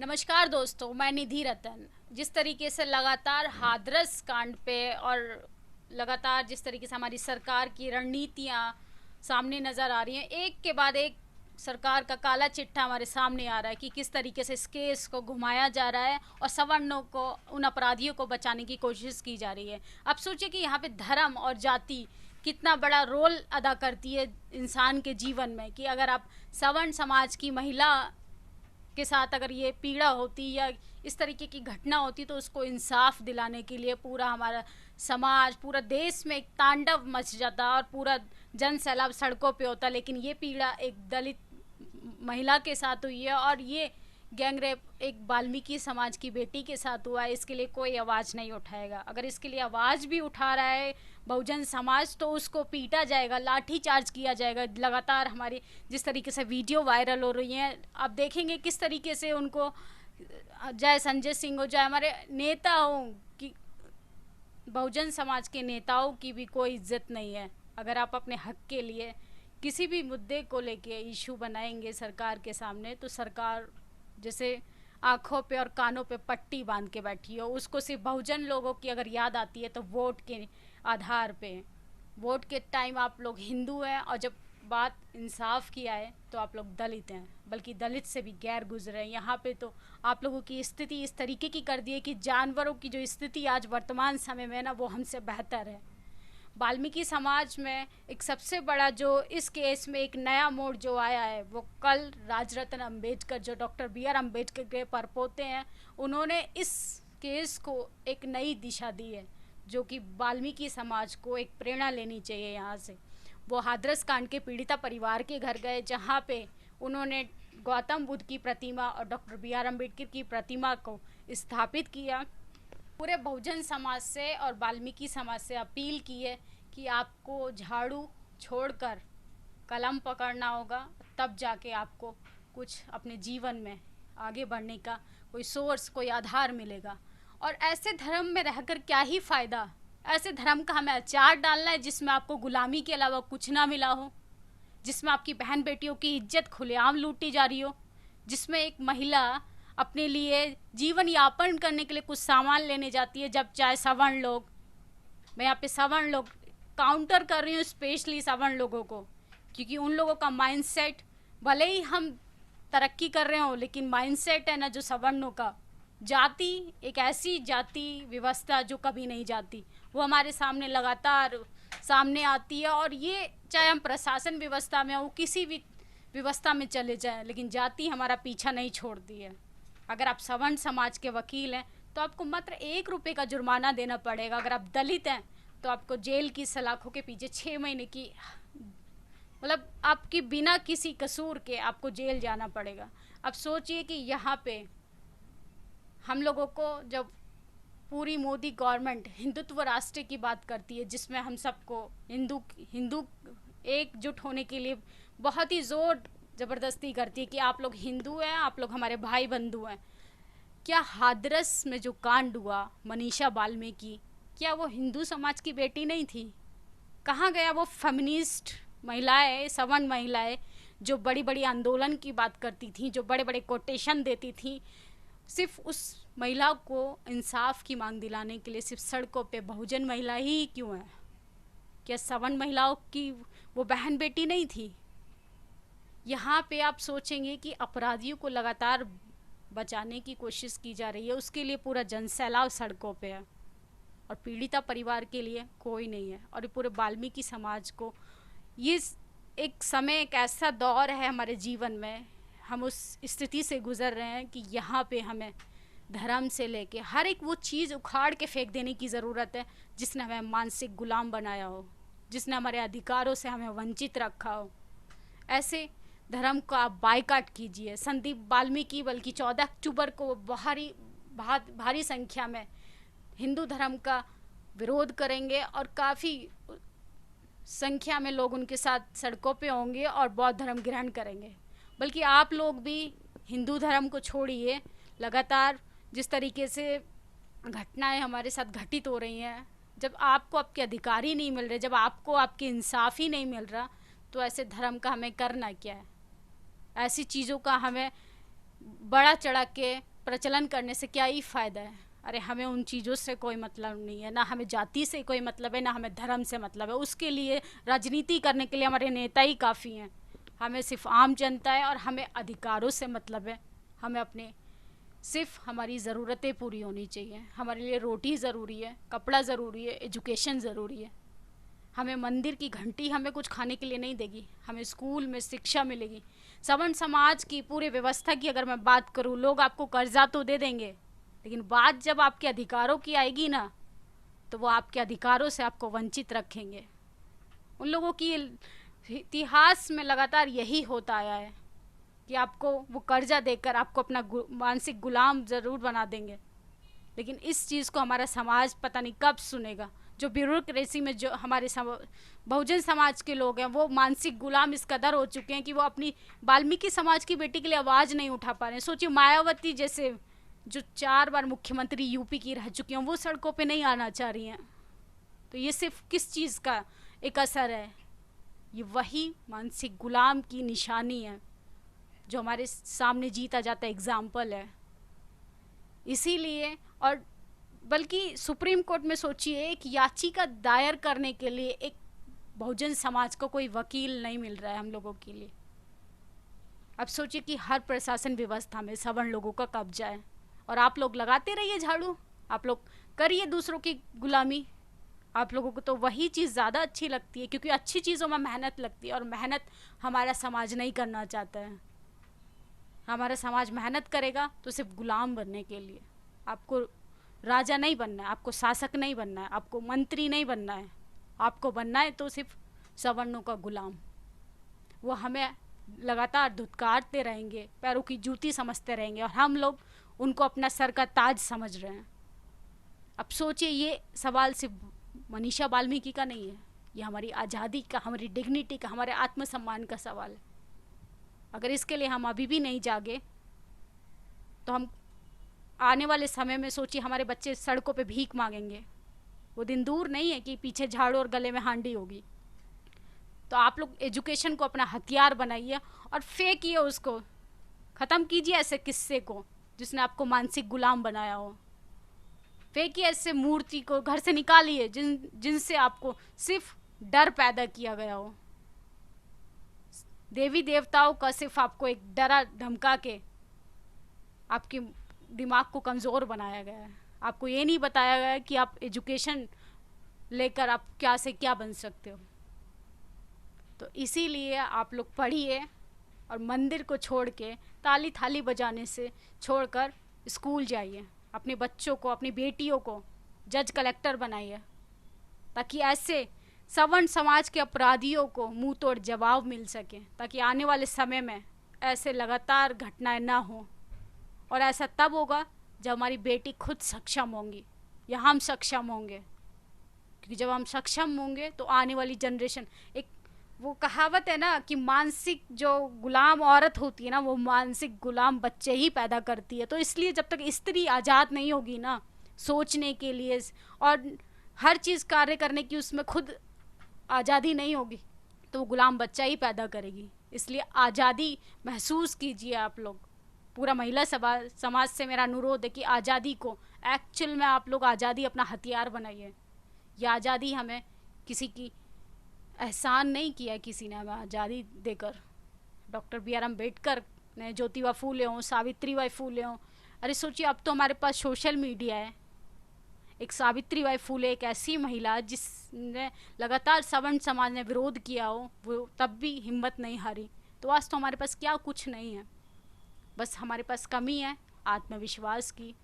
नमस्कार दोस्तों, मैं निधि रतन। जिस तरीके से लगातार हाथरस कांड पे और लगातार जिस तरीके से हमारी सरकार की रणनीतियां सामने नज़र आ रही हैं, एक के बाद एक सरकार का काला चिट्ठा हमारे सामने आ रहा है कि किस तरीके से इस केस को घुमाया जा रहा है और सवर्णों को, उन अपराधियों को बचाने की कोशिश की जा रही है। अब सोचिए कि यहाँ पे धर्म और जाति कितना बड़ा रोल अदा करती है इंसान के जीवन में, कि अगर आप सवर्ण समाज की महिला के साथ अगर ये पीड़ा होती या इस तरीके की घटना होती तो उसको इंसाफ दिलाने के लिए पूरा हमारा समाज, पूरा देश में एक तांडव मच जाता और पूरा जन सैलाब सड़कों पे होता। लेकिन ये पीड़ा एक दलित महिला के साथ हुई है और ये गैंगरेप एक वाल्मीकि समाज की बेटी के साथ हुआ है। इसके लिए कोई आवाज़ नहीं उठाएगा। अगर इसके लिए आवाज़ भी उठा रहा है बहुजन समाज तो उसको पीटा जाएगा, लाठी चार्ज किया जाएगा। लगातार हमारी जिस तरीके से वीडियो वायरल हो रही हैं, आप देखेंगे किस तरीके से उनको, चाहे संजय सिंह हो, चाहे हमारे नेता हो, कि बहुजन समाज के नेताओं की भी कोई इज्जत नहीं है। अगर आप अपने हक के लिए किसी भी मुद्दे को लेके इशू बनाएंगे सरकार के सामने, तो सरकार जैसे आंखों पे और कानों पे पट्टी बांध के बैठी हो। उसको सिर्फ बहुजन लोगों की अगर याद आती है तो वोट के आधार पे। वोट के टाइम आप लोग हिंदू हैं और जब बात इंसाफ की आए तो आप लोग दलित हैं, बल्कि दलित से भी गैर गुजरे हैं। यहाँ पे तो आप लोगों की स्थिति इस तरीके की कर दी है कि जानवरों की जो स्थिति आज वर्तमान समय में है ना, वो हमसे बेहतर है। वाल्मीकि समाज में एक सबसे बड़ा जो इस केस में एक नया मोड़ जो आया है, वो कल राजरत्न अंबेडकर, जो डॉक्टर बी.आर. अंबेडकर के परपोते हैं, उन्होंने इस केस को एक नई दिशा दी है, जो कि वाल्मीकि समाज को एक प्रेरणा लेनी चाहिए। यहाँ से वो हाथरस कांड के पीड़िता परिवार के घर गए, जहाँ पे उन्होंने गौतम बुद्ध की प्रतिमा और डॉक्टर बी.आर. अंबेडकर की प्रतिमा को स्थापित किया। पूरे बहुजन समाज से और वाल्मीकि समाज से अपील की है कि आपको झाड़ू छोड़कर कलम पकड़ना होगा, तब जाके आपको कुछ अपने जीवन में आगे बढ़ने का कोई सोर्स, कोई आधार मिलेगा। और ऐसे धर्म में रहकर क्या ही फ़ायदा। ऐसे धर्म का हमें अचार डालना है जिसमें आपको गुलामी के अलावा कुछ ना मिला हो, जिसमें आपकी बहन बेटियों की इज्जत खुलेआम लूटी जा रही हो, जिसमें एक महिला अपने लिए जीवन यापन करने के लिए कुछ सामान लेने जाती है, जब चाहे सवर्ण लोग, मैं यहाँ पे सवर्ण लोग काउंटर कर रही हूँ स्पेशली सवर्ण लोगों को, क्योंकि उन लोगों का माइंडसेट, भले ही हम तरक्की कर रहे हो, लेकिन माइंडसेट है ना जो सवर्णों का, जाति एक ऐसी जाति व्यवस्था जो कभी नहीं जाती, वो हमारे सामने लगातार सामने आती है। और ये चाहे हम प्रशासन व्यवस्था में हो, किसी भी व्यवस्था में चले जाएं, लेकिन जाति हमारा पीछा नहीं छोड़ती है। अगर आप सवर्ण समाज के वकील हैं तो आपको मात्र 1 रुपये का जुर्माना देना पड़ेगा। अगर आप दलित हैं तो आपको जेल की सलाखों के पीछे 6 महीने की, मतलब आपकी बिना किसी कसूर के आपको जेल जाना पड़ेगा। अब सोचिए कि यहाँ पे हम लोगों को जब पूरी मोदी गवर्नमेंट हिंदुत्व राष्ट्र की बात करती है, जिसमें हम सबको हिंदू एकजुट होने के लिए बहुत ही जोर ज़बरदस्ती करती है कि आप लोग हिंदू हैं, आप लोग हमारे भाई बंधु हैं। क्या हाथरस में जो कांड हुआ मनीषा वाल्मीकि, क्या वो हिंदू समाज की बेटी नहीं थी? कहाँ गया वो फेमिनिस्ट महिलाएं, सवर्ण महिलाएं, जो बड़ी बड़ी आंदोलन की बात करती थी, जो बड़े बड़े कोटेशन देती थी? सिर्फ उस महिला को इंसाफ की मांग दिलाने के लिए सिर्फ सड़कों पे बहुजन महिला ही क्यों है? क्या सवर्ण महिलाओं की वो बहन बेटी नहीं थी? यहाँ पे आप सोचेंगे कि अपराधियों को लगातार बचाने की कोशिश की जा रही है, उसके लिए पूरा जनसैलाब सड़कों पे है, और पीड़िता परिवार के लिए कोई नहीं है। और पूरे वाल्मीकि समाज को ये एक समय, एक ऐसा दौर है हमारे जीवन में, हम उस स्थिति से गुजर रहे हैं कि यहाँ पे हमें धर्म से लेके हर एक वो चीज़ उखाड़ के फेंक देने की ज़रूरत है जिसने हमें मानसिक गुलाम बनाया हो, जिसने हमारे अधिकारों से हमें वंचित रखा हो। ऐसे धर्म को आप बायकाट कीजिए। संदीप वाल्मीकि बल्कि 14 अक्टूबर को भारी संख्या में हिंदू धर्म का विरोध करेंगे और काफ़ी संख्या में लोग उनके साथ सड़कों पे होंगे और बौद्ध धर्म ग्रहण करेंगे। बल्कि आप लोग भी हिंदू धर्म को छोड़िए। लगातार जिस तरीके से घटनाएं हमारे साथ घटित हो रही हैं, जब आपको आपके अधिकार ही नहीं मिल रहे, जब आपको आपकी इंसाफ ही नहीं मिल रहा, तो ऐसे धर्म का हमें करना क्या है? ऐसी चीज़ों का हमें बड़ा चढ़ा के प्रचलन करने से क्या ही फ़ायदा है। अरे हमें उन चीज़ों से कोई मतलब नहीं है, ना हमें जाति से कोई मतलब है, ना हमें धर्म से मतलब है। उसके लिए राजनीति करने के लिए हमारे नेता ही काफ़ी हैं। हमें सिर्फ आम जनता है और हमें अधिकारों से मतलब है। हमें अपने सिर्फ हमारी ज़रूरतें पूरी होनी चाहिए। हमारे लिए रोटी ज़रूरी है, कपड़ा ज़रूरी है, एजुकेशन ज़रूरी है। हमें मंदिर की घंटी हमें कुछ खाने के लिए नहीं देगी, हमें स्कूल में शिक्षा मिलेगी। सवर्ण समाज की पूरी व्यवस्था की अगर मैं बात करूं, लोग आपको कर्जा तो दे देंगे, लेकिन बात जब आपके अधिकारों की आएगी ना, तो वो आपके अधिकारों से आपको वंचित रखेंगे। उन लोगों की इतिहास में लगातार यही होता आया है कि आपको वो कर्जा देकर आपको अपना मानसिक गुलाम ज़रूर बना देंगे, लेकिन इस चीज़ को हमारा समाज पता नहीं कब सुनेगा। जो ब्यूरोक्रेसी में जो हमारे बहुजन समाज के लोग हैं, वो मानसिक गुलाम इस कदर हो चुके हैं कि वो अपनी वाल्मीकि समाज की बेटी के लिए आवाज़ नहीं उठा पा रहे हैं। सोचिए, मायावती जैसे जो 4 बार मुख्यमंत्री यूपी की रह चुकी हैं, वो सड़कों पे नहीं आना चाह रही हैं। तो ये सिर्फ किस चीज़ का एक असर है? ये वही मानसिक गुलाम की निशानी है जो हमारे सामने जीता जाता एग्जाम्पल है। इसीलिए, और बल्कि सुप्रीम कोर्ट में सोचिए, एक याचिका दायर करने के लिए एक बहुजन समाज को कोई वकील नहीं मिल रहा है हम लोगों के लिए। अब सोचिए कि हर प्रशासन व्यवस्था में सवर्ण लोगों का कब्जा है, और आप लोग लगाते रहिए झाड़ू, आप लोग करिए दूसरों की गुलामी। आप लोगों को तो वही चीज़ ज़्यादा अच्छी लगती है, क्योंकि अच्छी चीज़ों में मेहनत लगती है, और मेहनत हमारा समाज नहीं करना चाहता है। हमारा समाज मेहनत करेगा तो सिर्फ गुलाम बनने के लिए। आपको राजा नहीं बनना है, आपको शासक नहीं बनना है, आपको मंत्री नहीं बनना है, आपको बनना है तो सिर्फ सवर्णों का गुलाम। वो हमें लगातार धुतकारते रहेंगे, पैरों की जूती समझते रहेंगे, और हम लोग उनको अपना सर का ताज समझ रहे हैं। अब सोचिए, ये सवाल सिर्फ मनीषा वाल्मीकि का नहीं है, ये हमारी आज़ादी का, हमारी डिग्निटी का, हमारे आत्मसम्मान का सवाल है। अगर इसके लिए हम अभी भी नहीं जागे तो हम आने वाले समय में सोचिए हमारे बच्चे सड़कों पे भीख मांगेंगे। वो दिन दूर नहीं है कि पीछे झाड़ू और गले में हांडी होगी। तो आप लोग एजुकेशन को अपना हथियार बनाइए और फेंकिए उसको, ख़त्म कीजिए ऐसे किस्से को जिसने आपको मानसिक गुलाम बनाया हो। फेंकिए ऐसे मूर्ति को, घर से निकालिए जिनसे आपको सिर्फ डर पैदा किया गया हो। देवी देवताओं का सिर्फ आपको एक डरा धमका के आपके दिमाग को कमज़ोर बनाया गया है। आपको ये नहीं बताया गया है कि आप एजुकेशन लेकर आप क्या से क्या बन सकते हो। तो इसीलिए आप लोग पढ़िए, और मंदिर को छोड़ के, ताली थाली बजाने से छोड़कर स्कूल जाइए। अपने बच्चों को, अपनी बेटियों को जज कलेक्टर बनाइए, ताकि ऐसे सवर्ण समाज के अपराधियों को मुंह तोड़ जवाब मिल सके, ताकि आने वाले समय में ऐसे लगातार घटनाएं ना हो। और ऐसा तब होगा जब हमारी बेटी खुद सक्षम होंगी या हम सक्षम होंगे, क्योंकि जब हम सक्षम होंगे तो आने वाली जनरेशन, एक वो कहावत है ना कि मानसिक जो गुलाम औरत होती है ना, वो मानसिक गुलाम बच्चे ही पैदा करती है। तो इसलिए जब तक स्त्री आज़ाद नहीं होगी ना सोचने के लिए और हर चीज़ कार्य करने की, उसमें खुद आज़ादी नहीं होगी, तो वो गुलाम बच्चा ही पैदा करेगी। इसलिए आज़ादी महसूस कीजिए आप लोग। पूरा महिला समाज से मेरा अनुरोध है कि आज़ादी को एक्चुअल में आप लोग आज़ादी अपना हथियार बनाइए। यह आज़ादी हमें किसी की एहसान नहीं किया, किसी ने हमें आज़ादी देकर। डॉक्टर बी आर अम्बेडकर ने, ज्योतिबा फूले हों, सावित्रीबाई फूले हों, अरे सोचिए अब तो हमारे पास सोशल मीडिया है। एक सावित्रीबाई फूले एक ऐसी महिला जिसने लगातार सवर्ण समाज ने विरोध किया हो, वो तब भी हिम्मत नहीं हारी। तो आज तो हमारे पास क्या कुछ नहीं है, बस हमारे पास कमी है आत्मविश्वास की।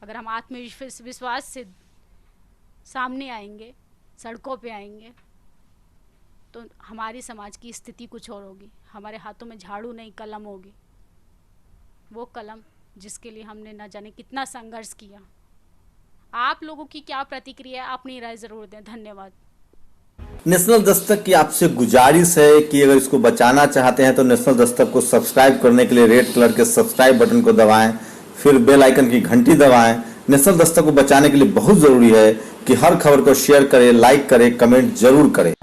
अगर हम आत्मविश्वास से सामने आएंगे, सड़कों पे आएंगे, तो हमारी समाज की स्थिति कुछ और होगी। हमारे हाथों में झाड़ू नहीं, कलम होगी। वो कलम जिसके लिए हमने न जाने कितना संघर्ष किया। आप लोगों की क्या प्रतिक्रिया है, अपनी राय जरूर दें। धन्यवाद। नेशनल दस्तक की आपसे गुजारिश है कि अगर इसको बचाना चाहते हैं तो नेशनल दस्तक को सब्सक्राइब करने के लिए रेड कलर के सब्सक्राइब बटन को दबाएं, फिर बेल आइकन की घंटी दबाएं। नेशनल दस्तक को बचाने के लिए बहुत जरूरी है कि हर खबर को शेयर करें, लाइक करें, कमेंट जरूर करें।